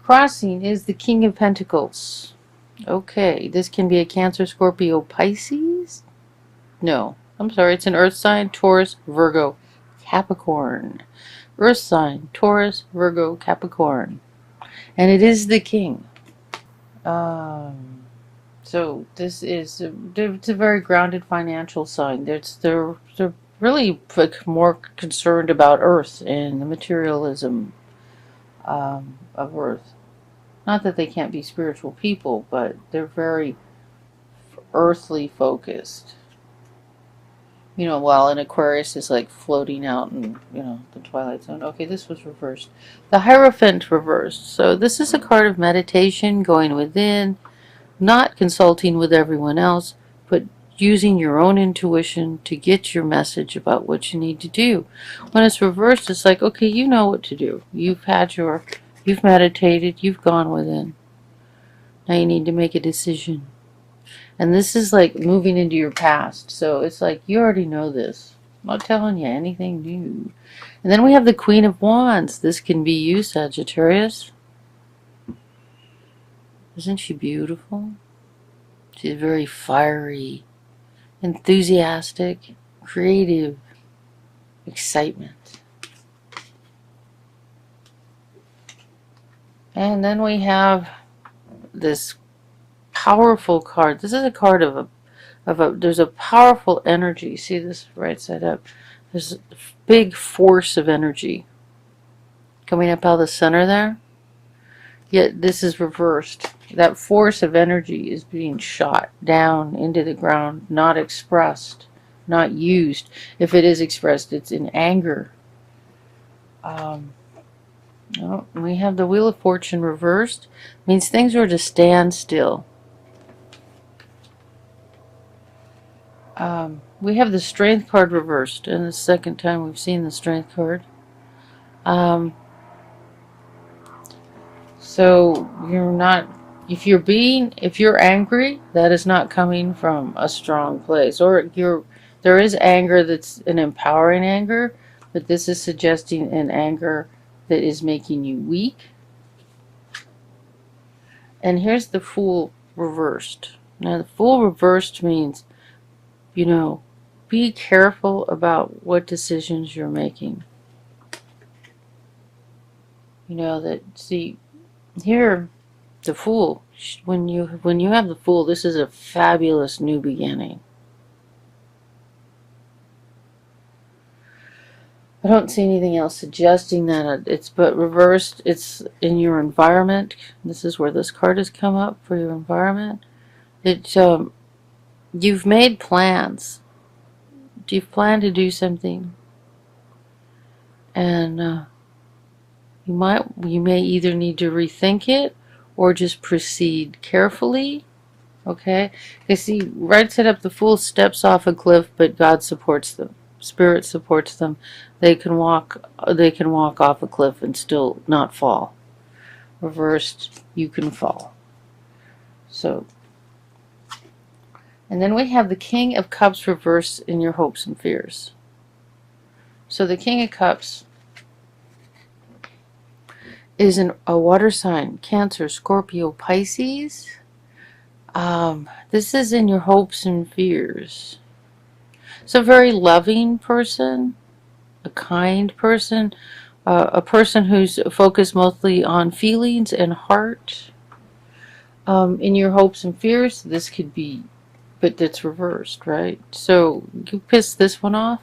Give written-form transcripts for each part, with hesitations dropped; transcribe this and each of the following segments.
crossing is the King of Pentacles. Okay, this can be a Cancer, Scorpio, Pisces? No, I'm sorry, it's an Earth sign, Taurus, Virgo, Capricorn. Earth sign, Taurus, Virgo, Capricorn. And it is the King. So this is it's a very grounded financial sign. They're really more concerned about Earth and the materialism of Earth. Not that they can't be spiritual people, but they're very earthly focused. You know, while an Aquarius is like floating out in, you know, the twilight zone. Okay, this was reversed. The Hierophant reversed. So this is a card of meditation, going within, not consulting with everyone else, but using your own intuition to get your message about what you need to do. When it's reversed, it's like, okay, you know what to do. You've meditated, you've gone within. Now you need to make a decision. And this is like moving into your past. So it's like, you already know this. I'm not telling you anything new. And then we have the Queen of Wands. This can be you, Sagittarius. Isn't she beautiful? She's very fiery, enthusiastic, creative, excitement. And then we have this powerful card. This is a card of there's a powerful energy. See this right side up? There's a big force of energy coming up out of the center there. Yet this is reversed. That force of energy is being shot down into the ground, not expressed, not used. If it is expressed, it's in anger. Oh, we have the Wheel of Fortune reversed. Means things are to stand still. We have the Strength card reversed, and the second time we've seen the Strength card. So you're not, if you're angry, that is not coming from a strong place. Or there is anger that's an empowering anger, but this is suggesting an anger that is making you weak. And here's the Fool reversed. Now the Fool reversed means, you know, be careful about what decisions you're making. You know, that, see, here, the Fool, when you have the Fool, this is a fabulous new beginning. I don't see anything else suggesting that it's, but reversed, it's in your environment. This is where this card has come up for your environment. You've made plans. You've planned to do something, and you may either need to rethink it or just proceed carefully. Okay, you see, right side up, the Fool steps off a cliff, but God supports them. Spirit supports them. They can walk off a cliff and still not fall. Reversed, you can fall. So, and then we have the King of Cups reversed in your hopes and fears. So the King of Cups is a water sign, Cancer, Scorpio, Pisces. This is in your hopes and fears. It's a very loving person, a kind person, a person who's focused mostly on feelings and heart. In your hopes and fears, this could be, but that's reversed, right? So you piss this one off.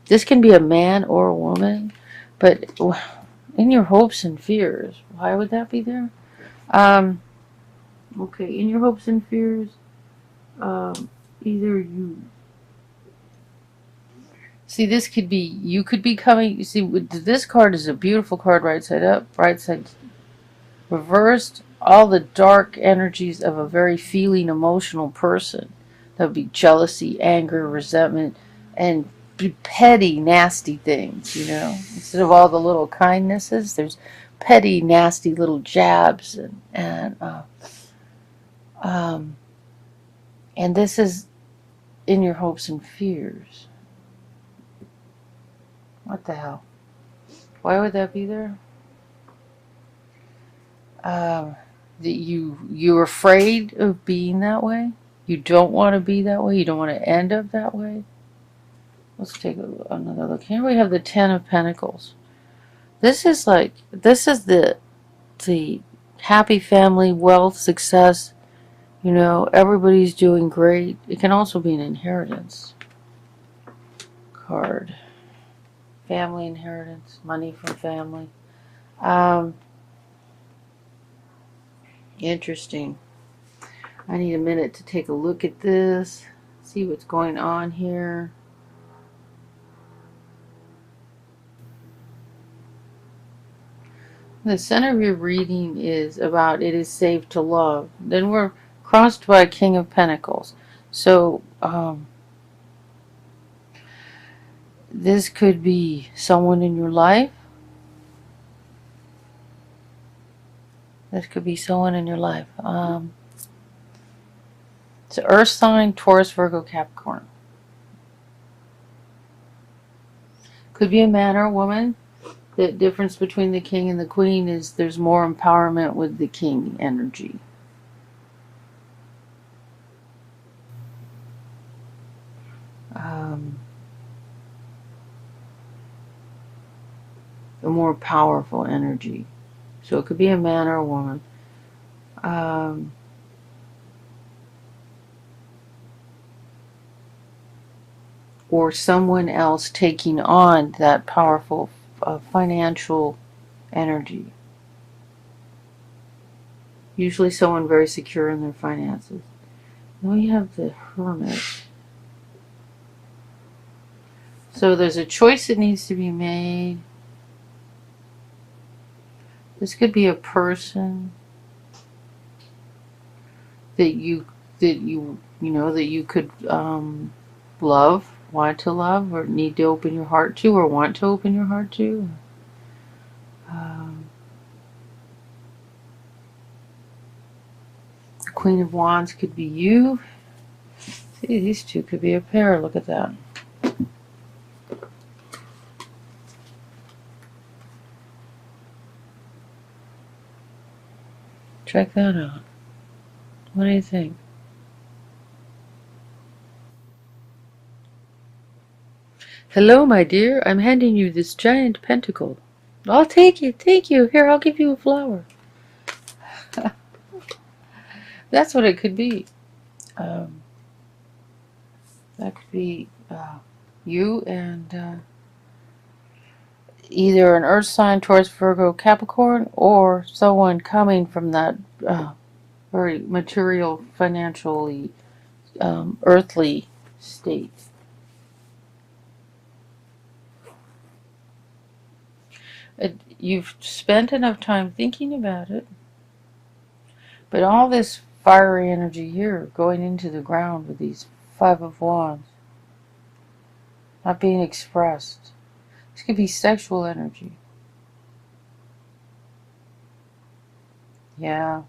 This can be a man or a woman, but in your hopes and fears, why would that be there? Okay, in your hopes and fears, either you see, this could be, you could be coming, you see, this card is a beautiful card, right side up, right side reversed, all the dark energies of a very feeling, emotional person. That would be jealousy, anger, resentment, and petty, nasty things, you know. Instead of all the little kindnesses, there's petty, nasty little jabs, and this is in your hopes and fears. What the hell? Why would that be there? That you're afraid of being that way. You don't want to be that way. You don't want to end up that way. Let's take another look. Here we have the Ten of Pentacles. This is the happy family, wealth, success. You know, everybody's doing great. It can also be an inheritance card. Family inheritance, money from family. Interesting. I need a minute to take a look at this, see what's going on here. The center of your reading is about it is safe to love. Then we're crossed by King of Pentacles. So, this could be someone in your life. This could be someone in your life. It's an Earth sign, Taurus, Virgo, Capricorn. Could be a man or a woman. The difference between the king and the queen is there's more empowerment with the king energy. A more powerful energy. So it could be a man or a woman. Or someone else taking on that powerful financial energy. Usually someone very secure in their finances. Then we have the Hermit. So there's a choice that needs to be made. This could be a person that you could love, want to love, or need to open your heart to, or want to open your heart to. The Queen of Wands could be you. See, these two could be a pair. Look at that. Check that out. What do you think? Hello, my dear. I'm handing you this giant pentacle. I'll take it. Thank you. Here, I'll give you a flower. That's what it could be. That could be you and either an Earth sign, Taurus, Virgo, Capricorn, or someone coming from that very material, financially, earthly state. You've spent enough time thinking about it, but all this fiery energy here going into the ground with these Five of Wands, not being expressed. This could be sexual energy. Yeah.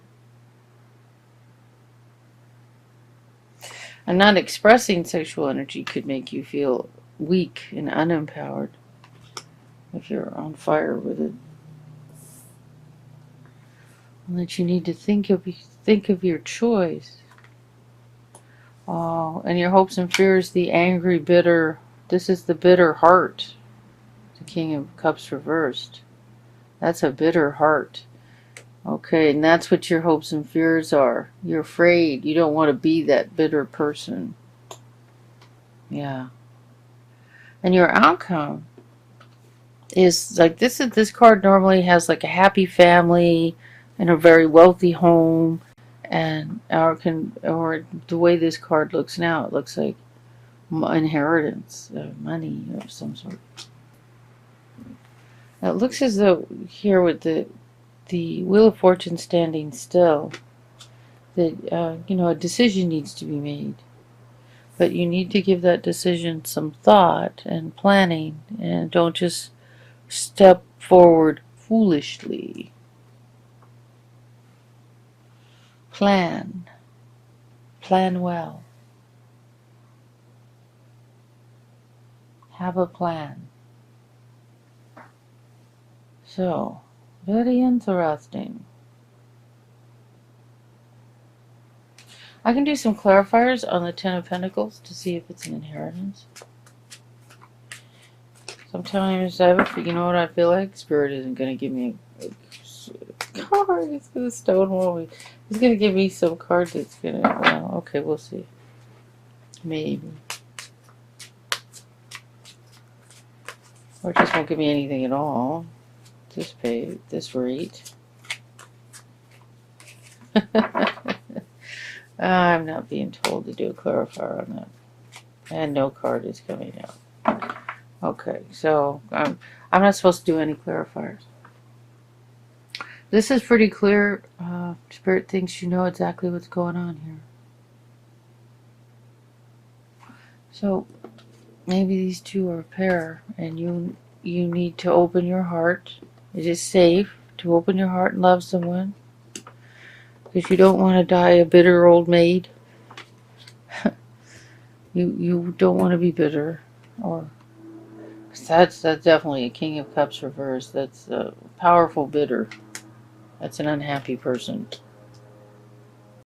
And not expressing sexual energy could make you feel weak and unempowered if you're on fire with it. And that you need to think of your choice. Oh, and your hopes and fears, the angry, bitter. This is the bitter heart. The King of Cups reversed. That's a bitter heart. Okay, and that's what your hopes and fears are. You're afraid. You don't want to be that bitter person. Yeah. And your outcome is like this card normally has like a happy family and a very wealthy home, and or the way this card looks now, it looks like inheritance, money of some sort. Now, it looks as though here with the Wheel of Fortune standing still, that a decision needs to be made, but you need to give that decision some thought and planning, and don't just step forward foolishly. Plan well, have a plan. So, very interesting. I can do some clarifiers on the Ten of Pentacles to see if it's an inheritance. Sometimes you know what I feel like? Spirit isn't going to give me a card. It's going to stonewall me. It's going to give me some card that's going to, well, okay, we'll see. Maybe. Or it just won't give me anything at all. This pay, this rate. I'm not being told to do a clarifier on that. And no card is coming out. Okay, so I'm not supposed to do any clarifiers. This is pretty clear. Spirit thinks you know exactly what's going on here. So maybe these two are a pair, and you need to open your heart. It is safe to open your heart and love someone, because you don't want to die a bitter old maid. you don't want to be bitter, or that's definitely a King of Cups reverse. That's a powerful bitter. That's an unhappy person.